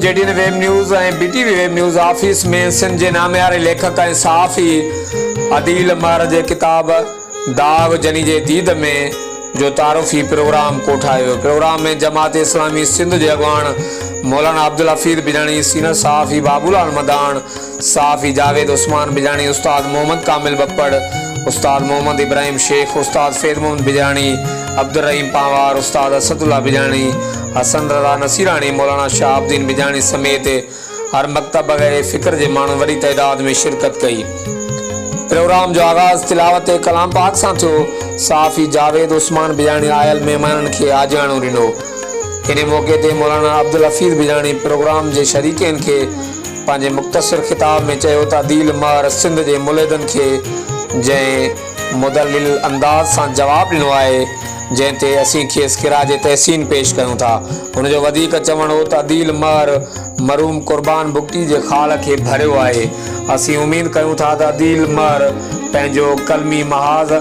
JTN web news ऐं BTV web news office में सिंध जे नामियारे लेखक ऐं सहाफ़ी अदील उमर जे किताब दाग जनी जे दीद में जो तारुफ़ी प्रोग्राम कोठायो। प्रोग्राम में जमात इस्लामी सिंध जे अॻवान मौलाना अब्दुल हफीज़ बिजाणी, सीनियर सहाफ़ी बाबूलाल मदान, सहाफ़ी जावेद उस्मान बिजाणी, उस्ताद मोहम्मद कामिल बप्पड़, उस्ताद मोहम्मद इब्राहिम शेख, उस्ताद फैद मोहम्मद बिजाणी, अब्दुल रहीम पांवार, उस्ताद असदुल्ला बिजाणी, हसन रज़ा नसीरानी, मौलाना शहाबुद्दीन बिजाणी समेत हर मकतब ऐं फ़िक्र जे माण्हू वॾी तइदाद में शिरकत कई। प्रोग्राम जो आगाज़ तिलावत कलाम पाक सां थियो। सहाफ़ी जावेद उस्मान बिजाणी आयल महिमाननि खे आजाणो ॾिनो। इन मौक़े ते मौलाना अब्दुल हफीज़ बिजाणी प्रोग्राम जे शरीकनि खे पंहिंजे मुख़्तसिर ख़िताब में चयो त अदील उमर सिंध जे मुलहिदनि खे जंहिं मुदल्लिल अंदाज़ सां जवाबु ॾिनो आहे, जंहिं ते असीं खेसि खिराज तहसीन पेश कयूं था। हुनजो वधीक चवणु हो त अदील उमर मरूम क़ुर्बान बुगटी जे ख़ाल खे भरियो आहे। असीं उमेद कयूं था त अदील उमर पंहिंजो कलमी महाज़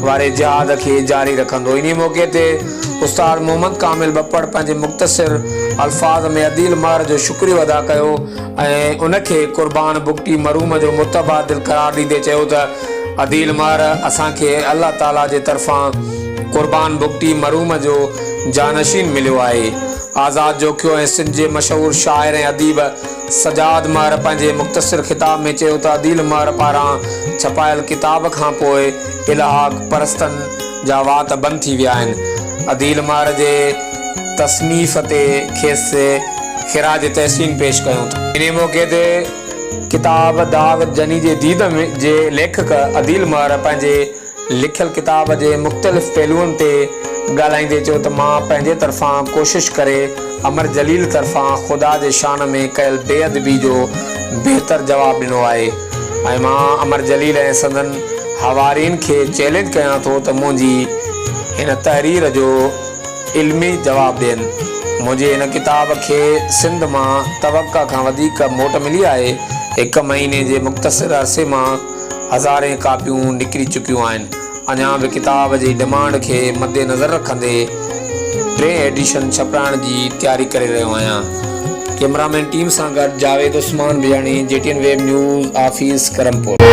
वारे जिहाद खे जारी रखंदो। इन मौक़े ते उस्ताद मोहम्मद कामिल बप्पड़ पंहिंजे मुख़्तसिर अल्फाज़ में अदील उमर जो शुक्रियो अदा कयो ऐं उनखे क़ुर्बान बुगटी मरूम जो मुतबादिल करार ॾींदे चयो त अदील उमर असांखे अल्लाह ताला जे तरफ़ां क़ुर्बान बुगटी मरूम जो जानशीन मिलियो आहे। आज़ाद जोखियो ऐं सिंध जे मशहूर शाइर ऐं अदीब सजाद उमर पंहिंजे मुख़्तसिर ख़िताब में चयो त अदील उमर पारां छपायल किताब खां पोइ इलाहाक परस्तनि जा वात बंदि थी विया आहिनि। अदील उमर जे तसनीफ़ ते खेसि खिराज तहसीन पेश कयूं था। इन मौक़े ते किताब दाग जनी जे दीद में जे लेखक अदील उमर पंहिंजे लिखियल किताब जे मुख़्तलिफ़ पहलुअनि ते ॻाल्हाईंदे चयो त मां पंहिंजे तरफ़ां कोशिशि करे अमर जलील तरफ़ां ख़ुदा जे शान में कयल बेअदबी जो बहितर जवाबु ॾिनो आहे ऐं मां अमर जलील ऐं संदन हवारीन खे चैलेंज कयां थो त मुंहिंजी हिन तहरीर जो इल्मी जवाबु ॾियनि। मुंहिंजे हिन किताब खे सिंध मां तवक़ा खां वधीक मोट मिली आहे। 1 महीने जे मुख़्तसिर अरसे मां हज़ारें कापियूं निकिरी चुकियूं आहिनि। अञा बि किताब जी डिमांड खे मद्देनज़र रखंदे 3 एडिशन छपाइण जी तयारी करे रहियो आहियां। कैमरामैन टीम सां गॾु Javed Usman Bijani, JTN web news office Karampur.